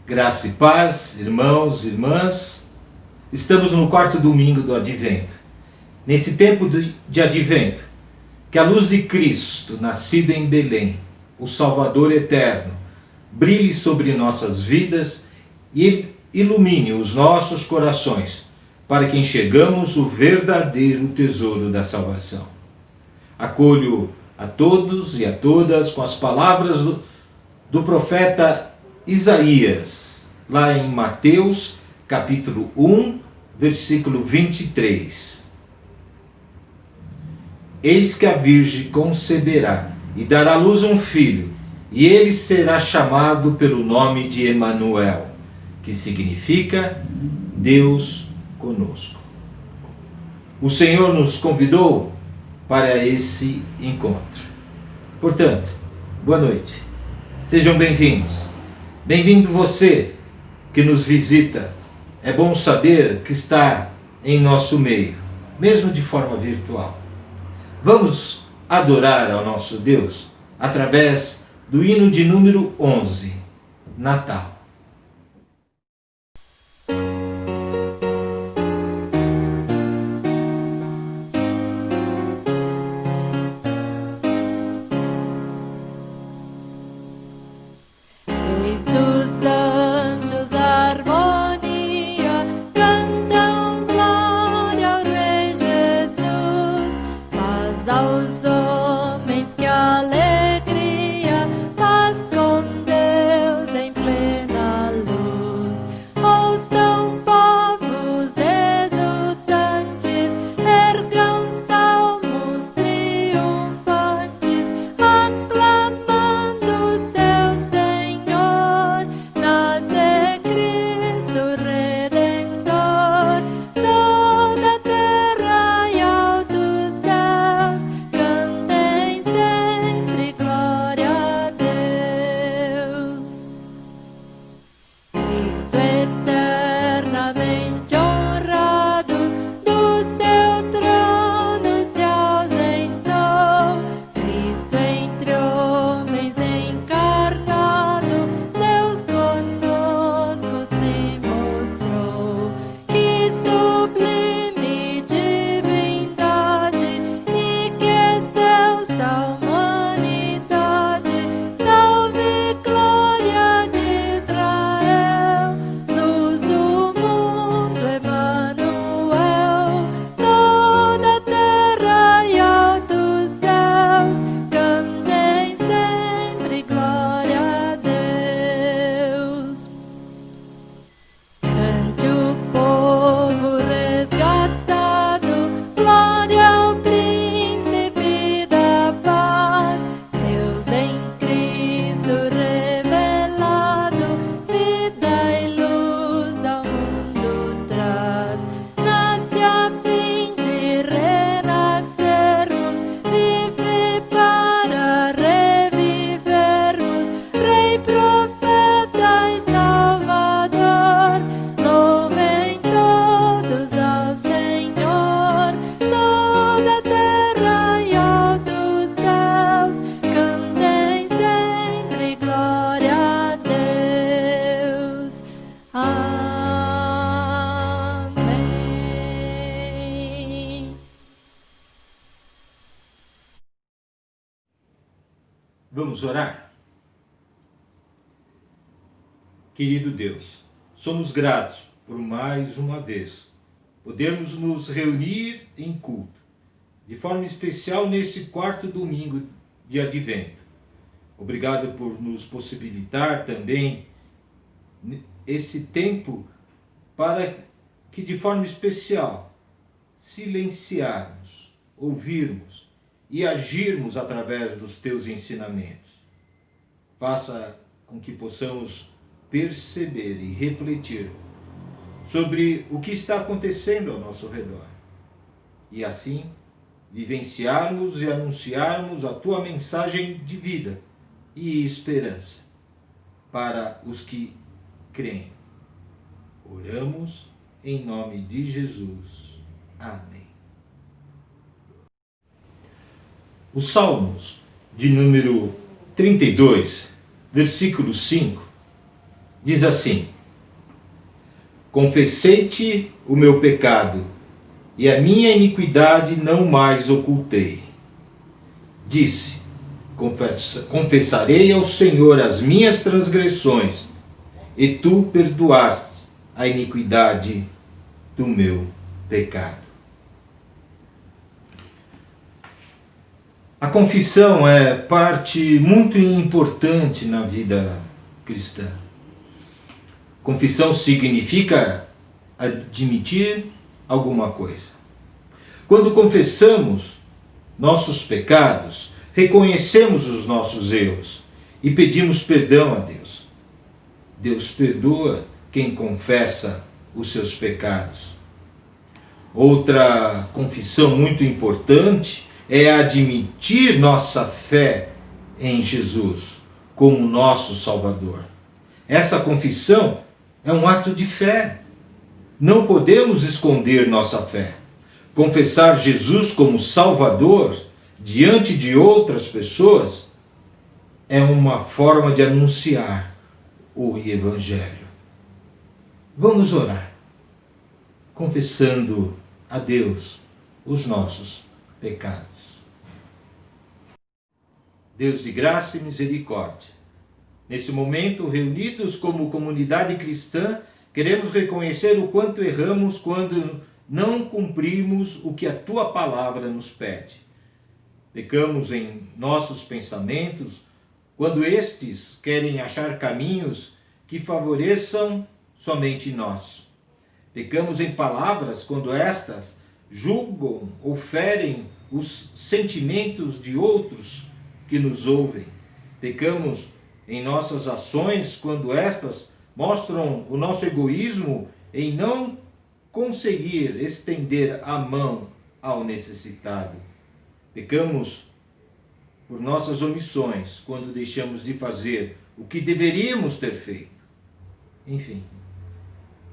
Graça e paz, irmãos e irmãs. Estamos no quarto domingo do Advento. Nesse tempo de Advento, que a luz de Cristo, nascida em Belém, o Salvador eterno, brilhe sobre nossas vidas e ilumine os nossos corações, para que enxergamos o verdadeiro tesouro da salvação. Acolho a todos e a todas com as palavras do profeta Isaías, lá em Mateus, capítulo 1, versículo 23. Eis que a Virgem conceberá e dará à luz um filho, e ele será chamado pelo nome de Emanuel, que significa Deus conosco. O Senhor nos convidou para esse encontro. Portanto, boa noite. Sejam bem-vindos. Bem-vindo você que nos visita. É bom saber que está em nosso meio, mesmo de forma virtual. Vamos adorar ao nosso Deus através do hino de número 11, Natal. Vamos orar? Querido Deus, somos gratos por mais uma vez podermos nos reunir em culto, de forma especial nesse quarto domingo de Advento. Obrigado por nos possibilitar também esse tempo para que de forma especial silenciarmos, ouvirmos e agirmos através dos teus ensinamentos. Faça com que possamos perceber e refletir sobre o que está acontecendo ao nosso redor e assim vivenciarmos e anunciarmos a tua mensagem de vida e esperança para os que creem. Oramos em nome de Jesus. Amém. Os Salmos de número 32, versículo 5, Diz assim: confessei-te o meu pecado, e a minha iniquidade não mais ocultei. Disse: confessarei ao Senhor as minhas transgressões, e tu perdoaste a iniquidade do meu pecado. A confissão é parte muito importante na vida cristã. Confissão significa admitir alguma coisa. Quando confessamos nossos pecados, reconhecemos os nossos erros e pedimos perdão a Deus. Deus perdoa quem confessa os seus pecados. Outra confissão muito importante é admitir nossa fé em Jesus como nosso Salvador. Essa confissão é um ato de fé. Não podemos esconder nossa fé. Confessar Jesus como Salvador diante de outras pessoas é uma forma de anunciar o Evangelho. Vamos orar, confessando a Deus os nossos pecados. Deus de graça e misericórdia, nesse momento, reunidos como comunidade cristã, queremos reconhecer o quanto erramos quando não cumprimos o que a Tua palavra nos pede. Pecamos em nossos pensamentos, quando estes querem achar caminhos que favoreçam somente nós. Pecamos em palavras, quando estas julgam ou ferem os sentimentos de outros que nos ouvem. Pecamos em nossas ações, quando estas mostram o nosso egoísmo em não conseguir estender a mão ao necessitado. Pecamos por nossas omissões, quando deixamos de fazer o que deveríamos ter feito. Enfim,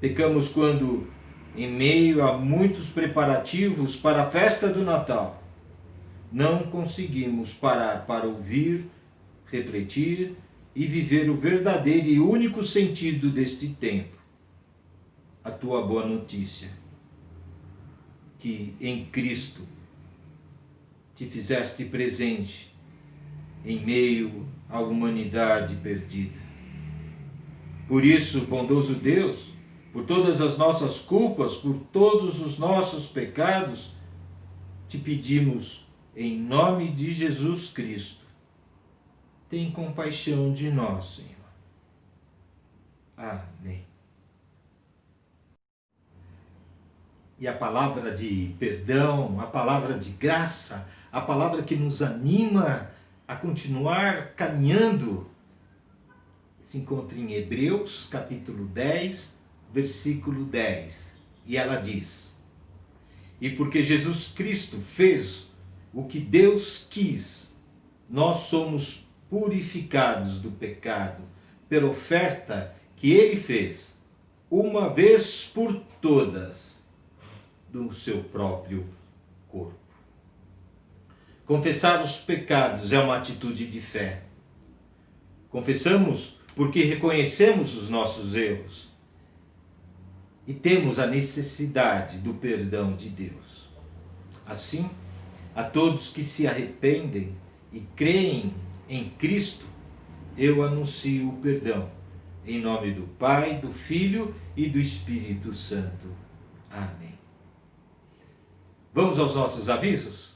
pecamos quando, em meio a muitos preparativos para a festa do Natal, não conseguimos parar para ouvir, refletir e viver o verdadeiro e único sentido deste tempo. A tua boa notícia, que em Cristo te fizeste presente em meio à humanidade perdida. Por isso, bondoso Deus, por todas as nossas culpas, por todos os nossos pecados, te pedimos, em nome de Jesus Cristo, tem compaixão de nós, Senhor. Amém. E a palavra de perdão, a palavra de graça, a palavra que nos anima a continuar caminhando, se encontra em Hebreus, capítulo 10, versículo 10. E ela diz: e porque Jesus Cristo fez o que Deus quis, nós somos purificados do pecado pela oferta que Ele fez, uma vez por todas, do seu próprio corpo. Confessar os pecados é uma atitude de fé. Confessamos porque reconhecemos os nossos erros e temos a necessidade do perdão de Deus. Assim, a todos que se arrependem e creem em Cristo, eu anuncio o perdão. Em nome do Pai, do Filho e do Espírito Santo. Amém. Vamos aos nossos avisos?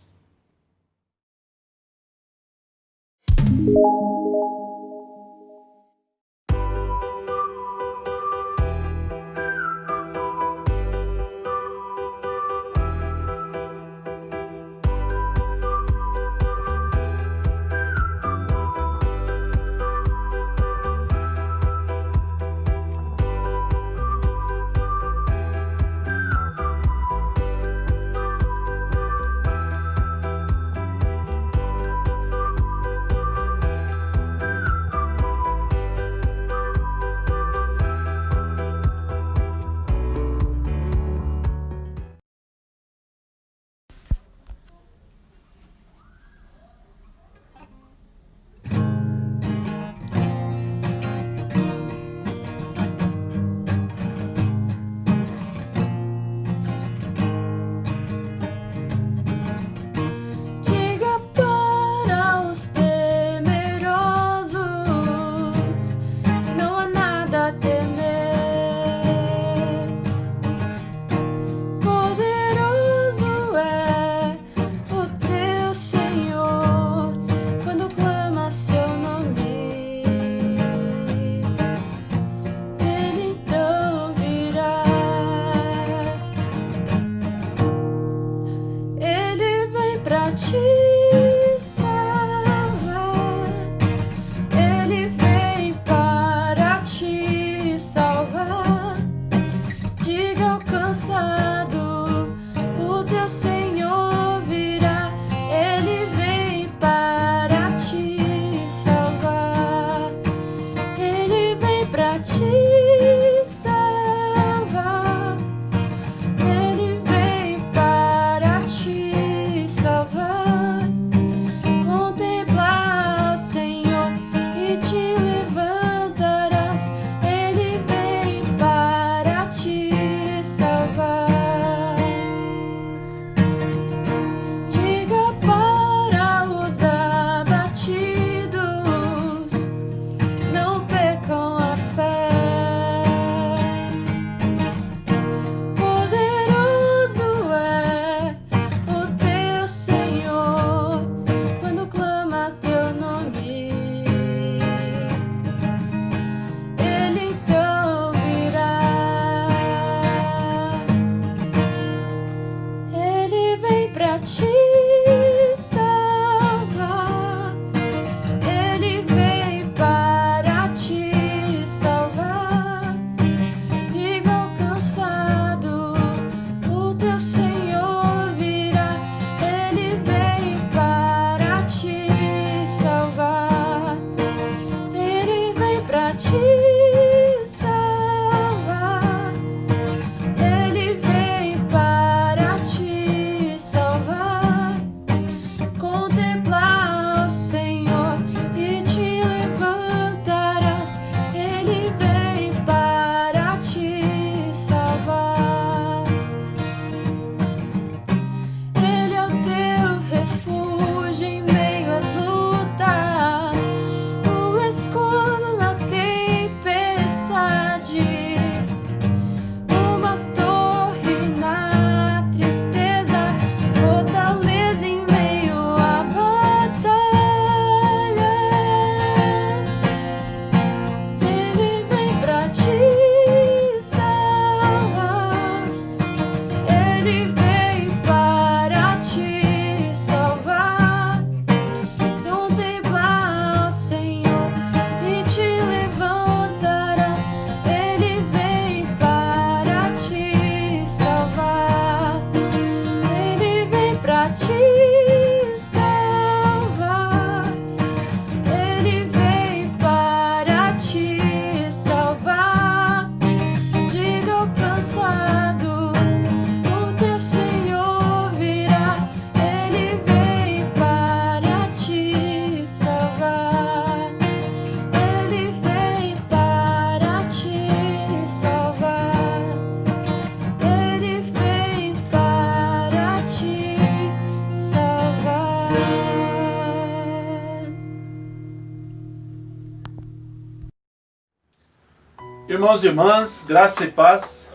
Irmãos e irmãs, graça e paz.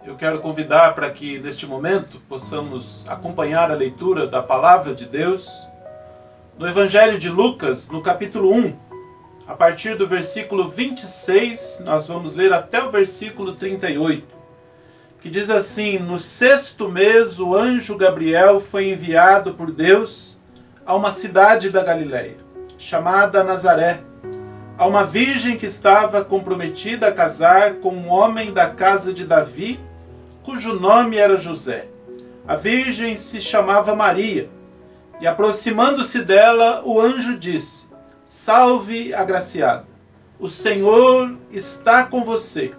Eu quero convidar para que neste momento possamos acompanhar a leitura da Palavra de Deus no Evangelho de Lucas, no capítulo 1. A partir do versículo 26, nós vamos ler até o versículo 38, que diz assim: No 6º mês, o anjo Gabriel foi enviado por Deus a uma cidade da Galileia, chamada Nazaré, a uma virgem que estava comprometida a casar com um homem da casa de Davi, cujo nome era José. A virgem se chamava Maria, e aproximando-se dela, o anjo disse: Salve, agraciada, o Senhor está com você.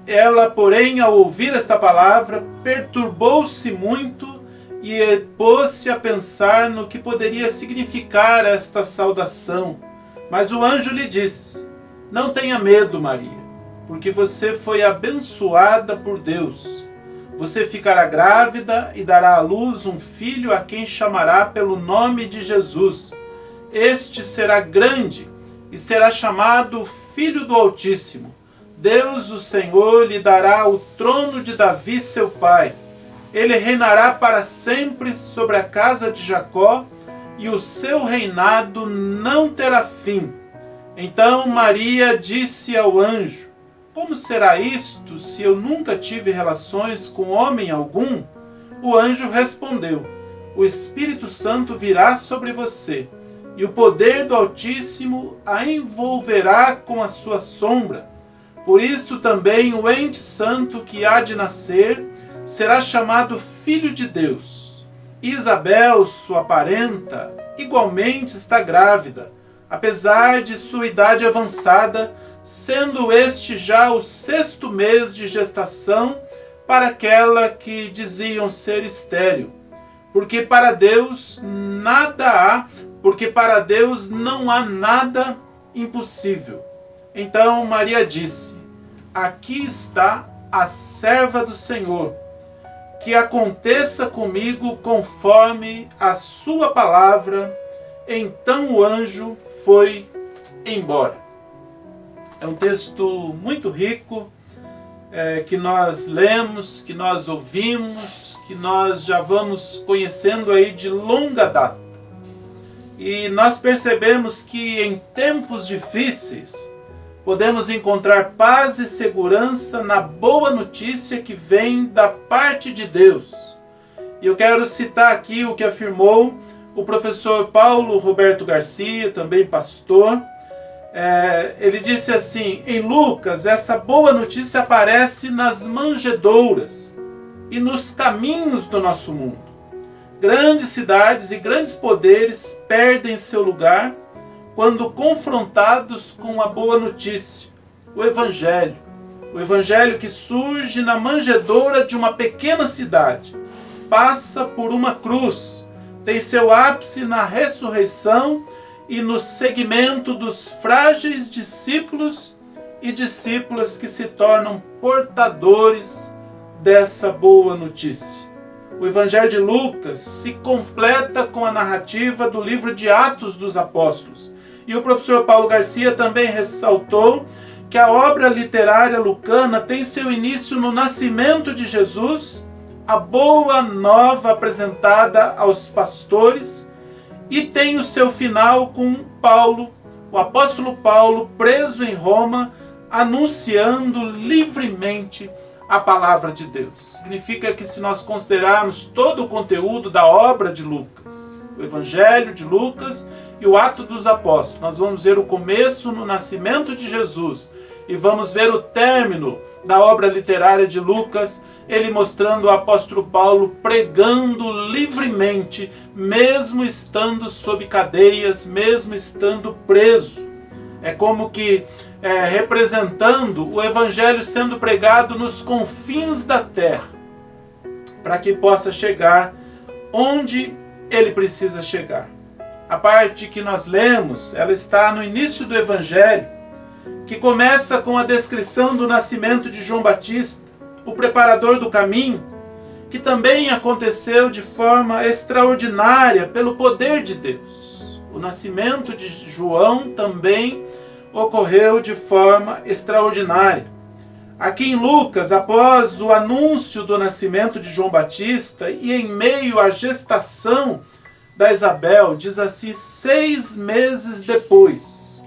Ela, porém, ao ouvir esta palavra, perturbou-se muito e pôs-se a pensar no que poderia significar esta saudação. Mas o anjo lhe disse: Não tenha medo, Maria, porque você foi abençoada por Deus. Você ficará grávida e dará à luz um filho a quem chamará pelo nome de Jesus. Este será grande e será chamado Filho do Altíssimo. Deus, o Senhor, lhe dará o trono de Davi, seu pai. Ele reinará para sempre sobre a casa de Jacó, e o seu reinado não terá fim. Então Maria disse ao anjo: Como será isto, se eu nunca tive relações com homem algum? O anjo respondeu: O Espírito Santo virá sobre você, e o poder do Altíssimo a envolverá com a sua sombra. Por isso também o ente santo que há de nascer será chamado Filho de Deus. Isabel, sua parenta, igualmente está grávida, apesar de sua idade avançada, sendo este já o 6º mês de gestação para aquela que diziam ser estéril, porque para Deus não há nada impossível. Então Maria disse: Aqui está a serva do Senhor, que aconteça comigo conforme a sua palavra. Então o anjo foi embora. É um texto muito rico, que nós lemos, que nós ouvimos, que nós já vamos conhecendo aí de longa data. E nós percebemos que em tempos difíceis podemos encontrar paz e segurança na boa notícia que vem da parte de Deus. E eu quero citar aqui o que afirmou o professor Paulo Roberto Garcia, também pastor. Ele disse assim: em Lucas, essa boa notícia aparece nas manjedouras e nos caminhos do nosso mundo. Grandes cidades e grandes poderes perdem seu lugar quando confrontados com a boa notícia, o Evangelho. O Evangelho que surge na manjedoura de uma pequena cidade, passa por uma cruz, tem seu ápice na ressurreição e no segmento dos frágeis discípulos e discípulas que se tornam portadores dessa boa notícia. O Evangelho de Lucas se completa com a narrativa do livro de Atos dos Apóstolos. E o professor Paulo Garcia também ressaltou que a obra literária lucana tem seu início no nascimento de Jesus, a boa nova apresentada aos pastores, e tem o seu final com Paulo, o apóstolo Paulo, preso em Roma, anunciando livremente a palavra de Deus. Significa que, se nós considerarmos todo o conteúdo da obra de Lucas, o Evangelho de Lucas e o Ato dos Apóstolos, nós vamos ver o começo no nascimento de Jesus e vamos ver o término da obra literária de Lucas, ele mostrando o apóstolo Paulo pregando livremente, mesmo estando sob cadeias, mesmo estando preso. É como que representando o Evangelho sendo pregado nos confins da terra, para que possa chegar onde ele precisa chegar. A parte que nós lemos, ela está no início do Evangelho, que começa com a descrição do nascimento de João Batista, o preparador do caminho, que também aconteceu de forma extraordinária pelo poder de Deus. O nascimento de João também ocorreu de forma extraordinária. Aqui em Lucas, após o anúncio do nascimento de João Batista e em meio à gestação da Isabel, diz assim, 6 meses depois.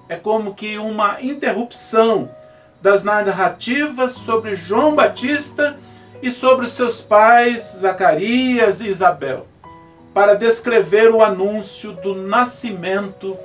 É como que uma interrupção das narrativas sobre João Batista e sobre os seus pais, Zacarias e Isabel, para descrever o anúncio do nascimento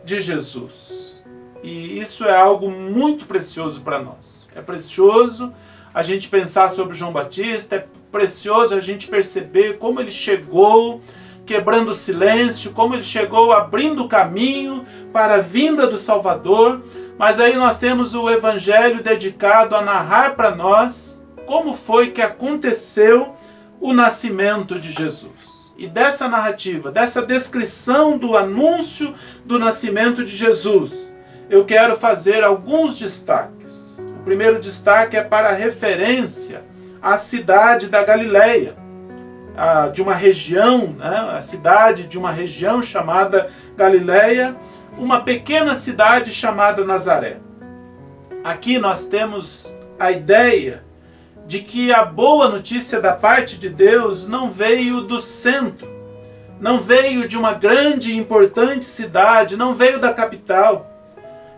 de Jesus. E isso é algo muito precioso para nós. É precioso a gente pensar sobre João Batista, é precioso a gente perceber como ele chegou quebrando o silêncio, como ele chegou abrindo o caminho para a vinda do Salvador. Mas aí nós temos o Evangelho dedicado a narrar para nós como foi que aconteceu o nascimento de Jesus. E dessa narrativa, dessa descrição do anúncio do nascimento de Jesus, eu quero fazer alguns destaques. O primeiro destaque é para a referência à cidade da Galileia, de uma região, né, a cidade de uma região chamada Galileia, uma pequena cidade chamada Nazaré. Aqui nós temos a ideia de que a boa notícia da parte de Deus não veio do centro, não veio de uma grande e importante cidade, não veio da capital.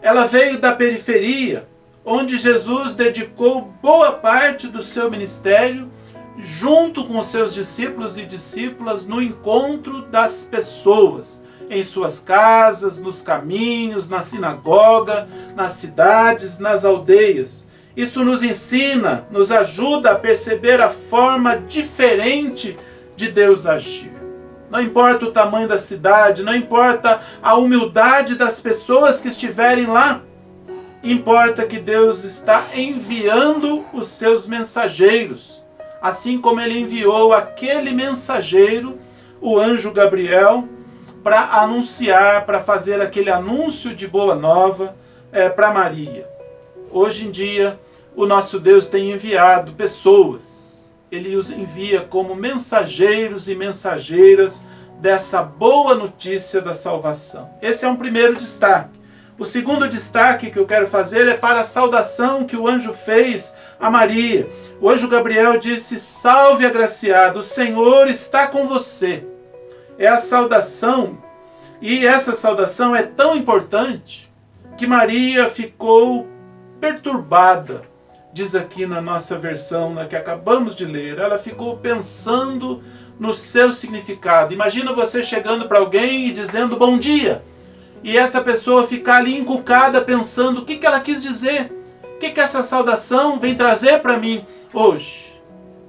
Ela veio da periferia, onde Jesus dedicou boa parte do seu ministério, junto com os seus discípulos e discípulas, no encontro das pessoas, em suas casas, nos caminhos, na sinagoga, nas cidades, nas aldeias. Isso nos ensina, nos ajuda a perceber a forma diferente de Deus agir. Não importa o tamanho da cidade, não importa a humildade das pessoas que estiverem lá, importa que Deus está enviando os seus mensageiros, assim como ele enviou aquele mensageiro, o anjo Gabriel, para anunciar, para fazer aquele anúncio de boa nova para Maria. Hoje em dia, o nosso Deus tem enviado pessoas. Ele os envia como mensageiros e mensageiras dessa boa notícia da salvação. Esse é um primeiro destaque. O segundo destaque que eu quero fazer é para a saudação que o anjo fez a Maria. O anjo Gabriel disse: "Salve, agraciada, o Senhor está com você." É a saudação, e essa saudação é tão importante que Maria ficou perturbada. Diz aqui na nossa versão, que acabamos de ler, ela ficou pensando no seu significado. Imagina você chegando para alguém e dizendo bom dia, e essa pessoa ficar ali encucada pensando o que ela quis dizer, o que essa saudação vem trazer para mim hoje.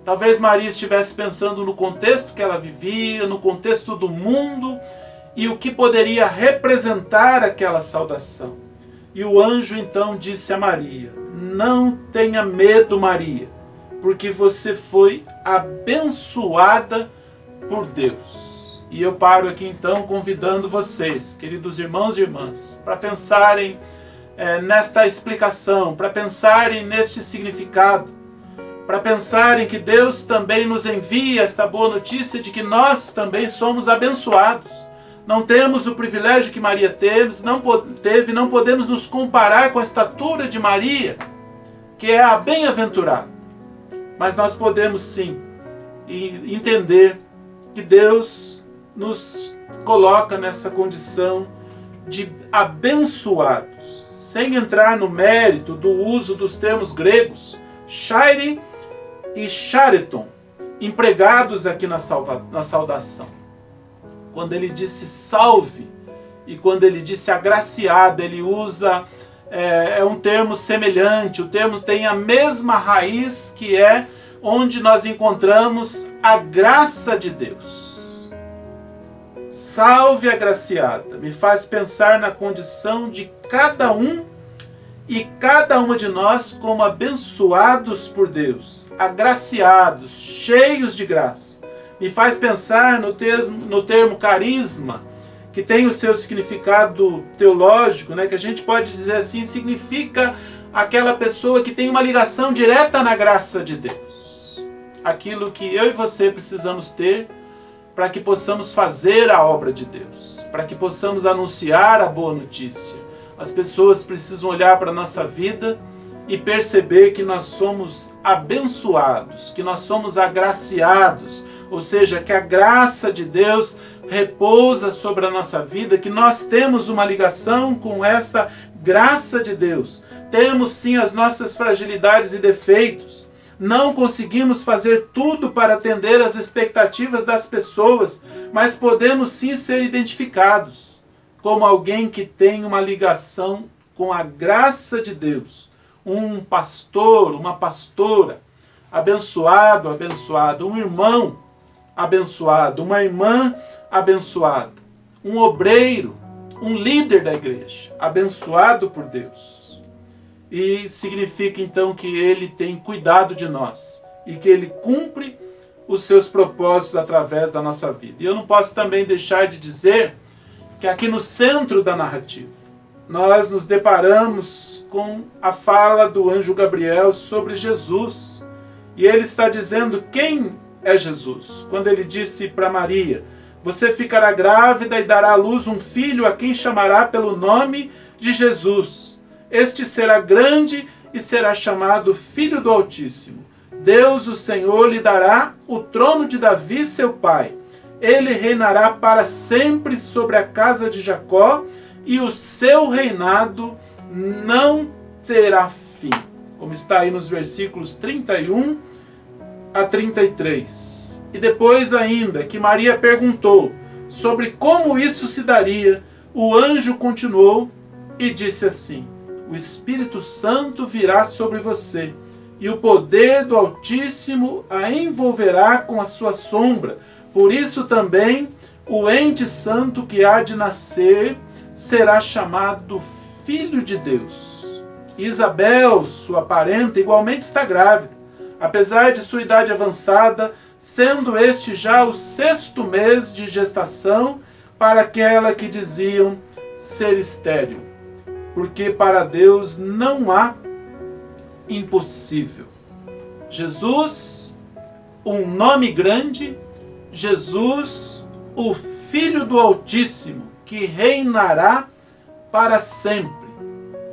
Talvez Maria estivesse pensando no contexto que ela vivia, no contexto do mundo, e o que poderia representar aquela saudação. E o anjo então disse a Maria: "Não tenha medo, Maria, porque você foi abençoada por Deus." E eu paro aqui então convidando vocês, queridos irmãos e irmãs, para pensarem nesta explicação, para pensarem neste significado, para pensarem que Deus também nos envia esta boa notícia de que nós também somos abençoados. Não temos o privilégio que Maria teve, não podemos nos comparar com a estatura de Maria, que é a bem-aventurada. Mas nós podemos sim entender que Deus nos coloca nessa condição de abençoados, sem entrar no mérito do uso dos termos gregos, chaire e chareton, empregados aqui na saudação. Quando ele disse salve e quando ele disse agraciada, ele usa um termo semelhante. O termo tem a mesma raiz, que é onde nós encontramos a graça de Deus. Salve, agraciada, me faz pensar na condição de cada um e cada uma de nós como abençoados por Deus, agraciados, cheios de graça. Me faz pensar no termo carisma, que tem o seu significado teológico, que a gente pode dizer assim, significa aquela pessoa que tem uma ligação direta na graça de Deus. Aquilo que eu e você precisamos ter para que possamos fazer a obra de Deus, para que possamos anunciar a boa notícia, As pessoas precisam olhar para a nossa vida e perceber que nós somos abençoados, que nós somos agraciados, ou seja, que a graça de Deus repousa sobre a nossa vida, que nós temos uma ligação com esta graça de Deus. Temos sim as nossas fragilidades e defeitos. Não conseguimos fazer tudo para atender às expectativas das pessoas, mas podemos sim ser identificados como alguém que tem uma ligação com a graça de Deus. Um pastor, uma pastora, abençoado, abençoado, um irmão abençoado, uma irmã abençoada, um obreiro, um líder da igreja, abençoado por Deus. E significa então que ele tem cuidado de nós e que ele cumpre os seus propósitos através da nossa vida. E eu não posso também deixar de dizer que aqui no centro da narrativa nós nos deparamos com a fala do anjo Gabriel sobre Jesus. E ele está dizendo quem é Jesus. Quando ele disse para Maria: você ficará grávida e dará à luz um filho a quem chamará pelo nome de Jesus. Este será grande e será chamado Filho do Altíssimo. Deus, o Senhor, lhe dará o trono de Davi, seu pai. Ele reinará para sempre sobre a casa de Jacó, e o seu reinado não terá fim. Como está aí nos versículos 31 a 33. E depois ainda que Maria perguntou sobre como isso se daria, o anjo continuou e disse assim: o Espírito Santo virá sobre você, e o poder do Altíssimo a envolverá com a sua sombra. Por isso também o ente santo que há de nascer será chamado Filho de Deus. Isabel, sua parenta, igualmente está grávida, apesar de sua idade avançada, sendo este já o 6º mês de gestação para aquela que diziam ser estéril, porque para Deus não há impossível. Jesus, um nome grande, Jesus, o Filho do Altíssimo, que reinará para sempre.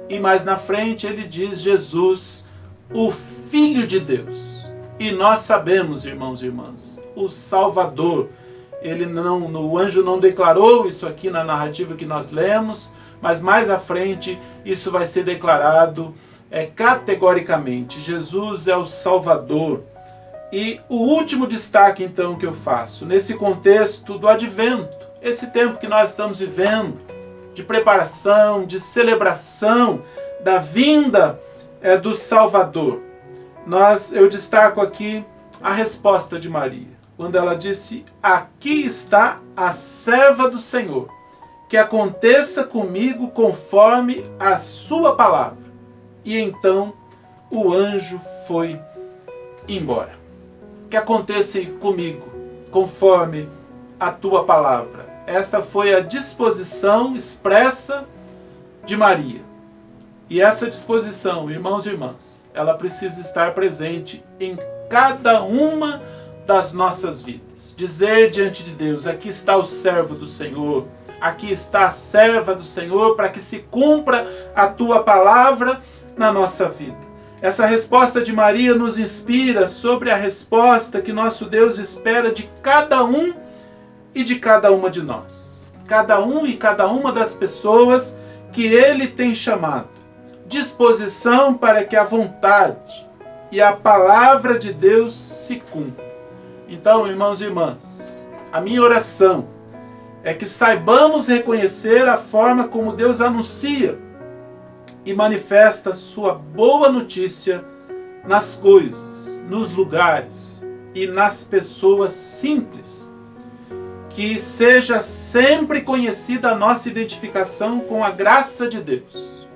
E mais na frente ele diz Jesus, o Filho de Deus. E nós sabemos, irmãos e irmãs, o Salvador. O anjo não declarou isso aqui na narrativa que nós lemos, mas mais à frente isso vai ser declarado categoricamente. Jesus é o Salvador. E o último destaque então que eu faço, nesse contexto do advento, esse tempo que nós estamos vivendo, de preparação, de celebração da vinda do Salvador. Eu destaco aqui a resposta de Maria, quando ela disse: aqui está a serva do Senhor, que aconteça comigo conforme a sua palavra. E então o anjo foi embora. Que aconteça comigo conforme a tua palavra. Esta foi a disposição expressa de Maria. E essa disposição, irmãos e irmãs, ela precisa estar presente em cada uma das nossas vidas. Dizer diante de Deus: aqui está o servo do Senhor, aqui está a serva do Senhor, para que se cumpra a tua palavra na nossa vida. Essa resposta de Maria nos inspira sobre a resposta que nosso Deus espera de cada um e de cada uma de nós. Cada um e cada uma das pessoas que Ele tem chamado. Disposição para que a vontade e a palavra de Deus se cumpram. Então, irmãos e irmãs, a minha oração é que saibamos reconhecer a forma como Deus anuncia e manifesta sua boa notícia nas coisas, nos lugares e nas pessoas simples. Que seja sempre conhecida a nossa identificação com a graça de Deus,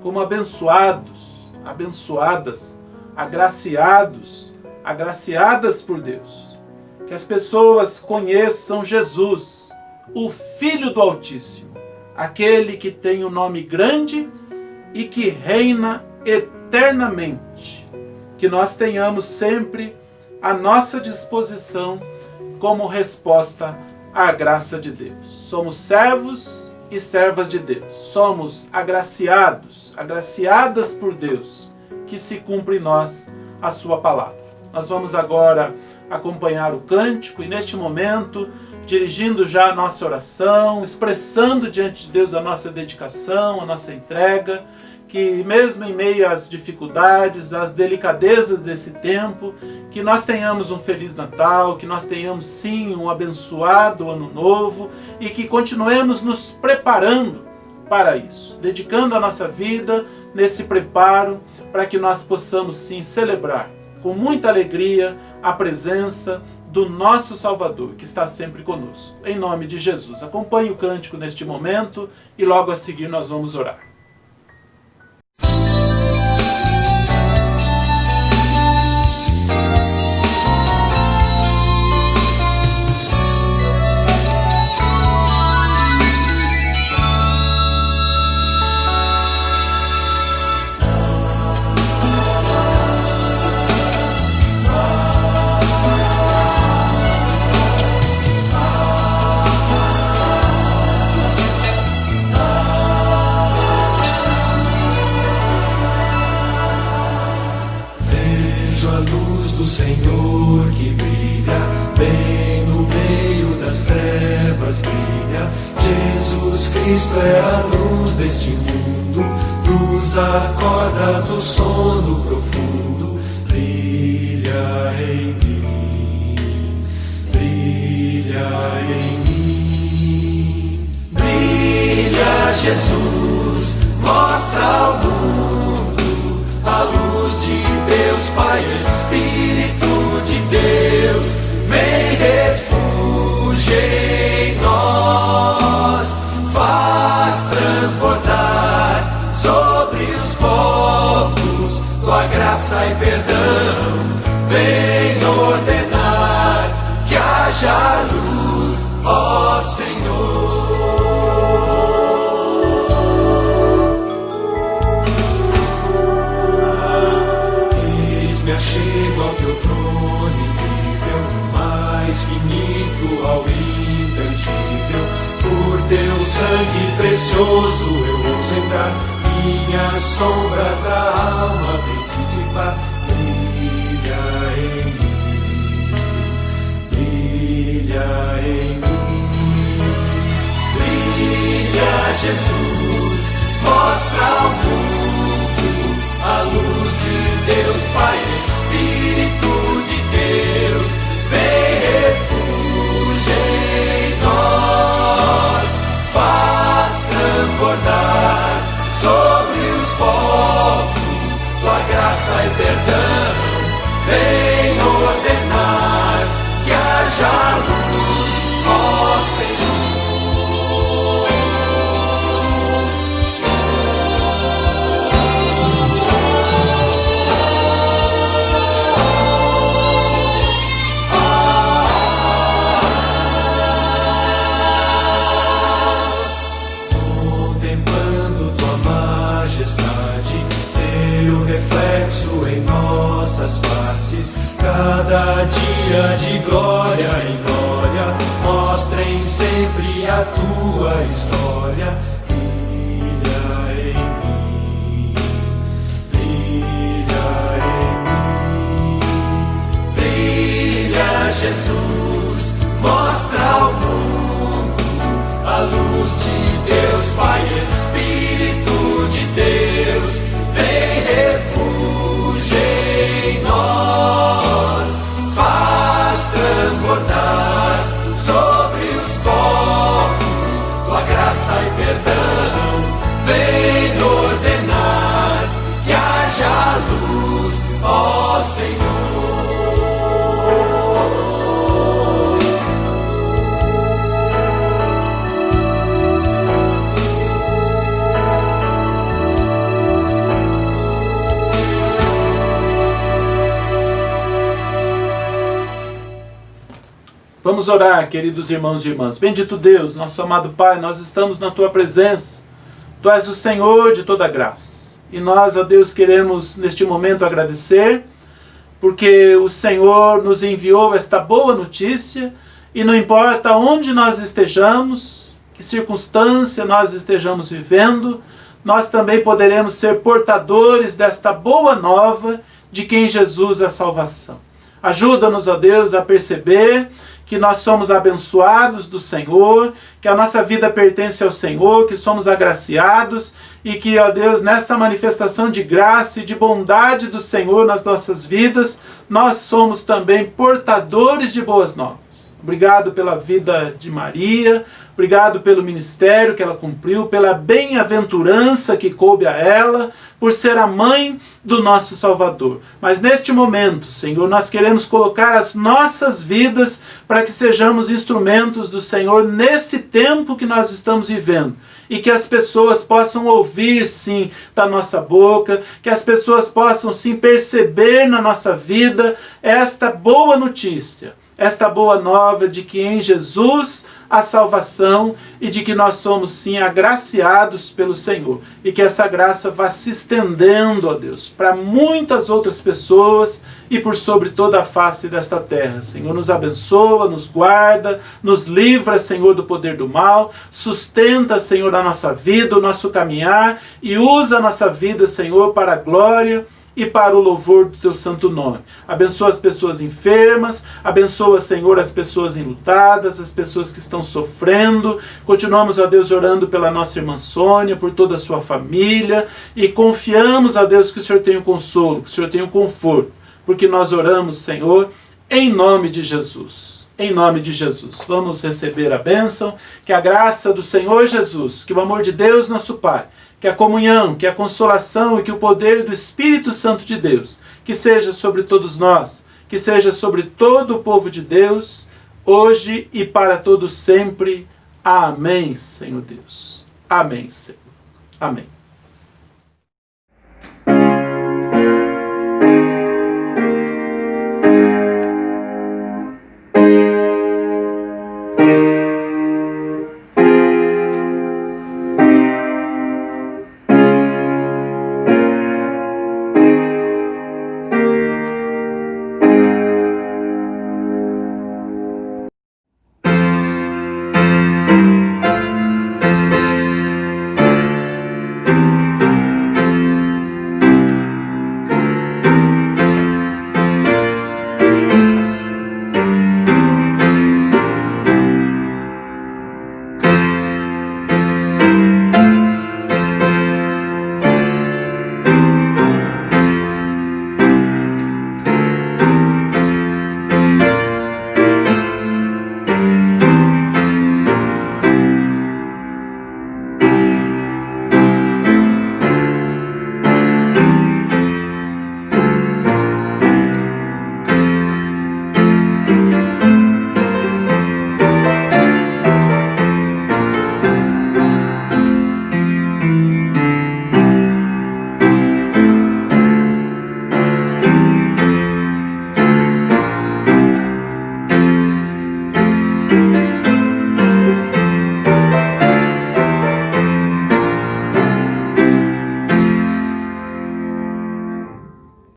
como abençoados, abençoadas, agraciados, agraciadas por Deus. Que as pessoas conheçam Jesus, o Filho do Altíssimo, aquele que tem o nome grande e que reina eternamente. Que nós tenhamos sempre a nossa disposição como resposta à graça de Deus. Somos servos e servas de Deus. Somos agraciados, agraciadas por Deus, que se cumpre em nós a sua palavra. Nós vamos agora acompanhar o cântico e neste momento, dirigindo já a nossa oração, expressando diante de Deus a nossa dedicação, a nossa entrega, que mesmo em meio às dificuldades, às delicadezas desse tempo, que nós tenhamos um Feliz Natal, que nós tenhamos sim um abençoado Ano Novo e que continuemos nos preparando para isso, dedicando a nossa vida nesse preparo para que nós possamos sim celebrar com muita alegria a presença do nosso Salvador, que está sempre conosco. Em nome de Jesus, acompanhe o cântico neste momento e logo a seguir nós vamos orar. Cristo é a luz deste mundo, nos acorda do sono profundo. Brilha em mim, brilha em mim. Brilha, Jesus, mostra ao mundo a luz de Deus, Pai, Espírito de Deus, vem refúgio em nós. Faz transbordar sobre os povos tua graça e perdão. Vem ordenar que haja luz, ó Senhor. Eis-me achego ao teu trono incrível, mais finito ao intangível. Por teu sangue precioso eu ouso entrar, minhas sombras da alma vem dissipar. Brilha em mim, brilha em mim. Brilha, Jesus, mostra ao mundo a luz de Deus, Pai, Espírito de Deus, vem refúgio em nós. Faz transbordar sobre os povos tua graça e perdão. Vem ordenar que haja luz, ó Senhor. Reflexo em nossas faces, cada dia de glória em glória, mostrem sempre a tua história. Brilha em mim, brilha em mim. Brilha, Jesus, mostra ao mundo a luz de Deus, Pai, Espírito de Deus, vem refúgio em nós. Faz transbordar sobre os povos tua graça e perdão. Vem ordenar que haja luz, ó Senhor. Vamos orar, queridos irmãos e irmãs. Bendito Deus, nosso amado Pai, nós estamos na Tua presença. Tu és o Senhor de toda graça. E nós, ó Deus, queremos neste momento agradecer, porque o Senhor nos enviou esta boa notícia, e não importa onde nós estejamos, que circunstância nós estejamos vivendo, nós também poderemos ser portadores desta boa nova de que em Jesus é a salvação. Ajuda-nos, ó Deus, a perceber que nós somos abençoados do Senhor, que a nossa vida pertence ao Senhor, que somos agraciados e que, ó Deus, nessa manifestação de graça e de bondade do Senhor nas nossas vidas, nós somos também portadores de boas novas. Obrigado pela vida de Maria, obrigado pelo ministério que ela cumpriu, pela bem-aventurança que coube a ela, por ser a mãe do nosso Salvador. Mas neste momento, Senhor, nós queremos colocar as nossas vidas para que sejamos instrumentos do Senhor nesse tempo que nós estamos vivendo. E que as pessoas possam ouvir, sim, da nossa boca, que as pessoas possam, sim, perceber na nossa vida esta boa notícia, esta boa nova de que em Jesus a salvação e de que nós somos, sim, agraciados pelo Senhor. E que essa graça vá se estendendo, ó Deus, para muitas outras pessoas e por sobre toda a face desta terra. Senhor, nos abençoa, nos guarda, nos livra, Senhor, do poder do mal, sustenta, Senhor, a nossa vida, o nosso caminhar e usa a nossa vida, Senhor, para a glória e para o louvor do teu santo nome. Abençoa as pessoas enfermas, abençoa, Senhor, as pessoas enlutadas, as pessoas que estão sofrendo. Continuamos, ó Deus, orando pela nossa irmã Sônia, por toda a sua família, e confiamos, ó Deus, que o Senhor tem o consolo, que o Senhor tem o conforto, porque nós oramos, Senhor, em nome de Jesus. Em nome de Jesus. Vamos receber a bênção, que a graça do Senhor Jesus, que o amor de Deus, nosso Pai, que a comunhão, que a consolação e que o poder do Espírito Santo de Deus, que seja sobre todos nós, que seja sobre todo o povo de Deus, hoje e para todos sempre. Amém, Senhor Deus. Amém, Senhor. Amém.